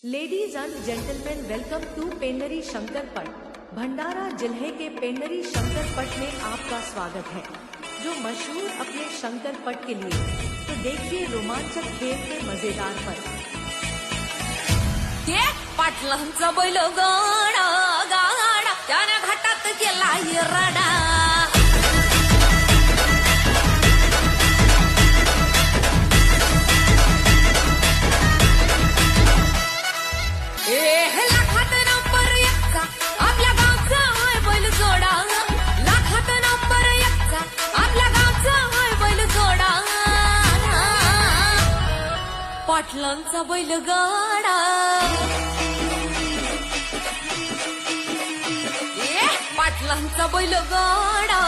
Ladies and gentleman, welcome to Pennari Shankarpat. Bhandara जिले के पेन्नरी शंकरपट में आपका स्वागत है, जो मशहूर अपने शंकरपट के लिए। तो देखिए रोमांचक खेल के मजेदार पल। पाटलांचा बैल गाडा गाडा त्याने घाटात गेला रडा। लाखात नंबर एकचा आपल्या गावचा हाय बैल जोडा, लाखात नंबर एकचा आपल्या गावचा हाय बैल जोडा। पाटलांचा बैल गाडा, पाटलांचा बैल गाडा।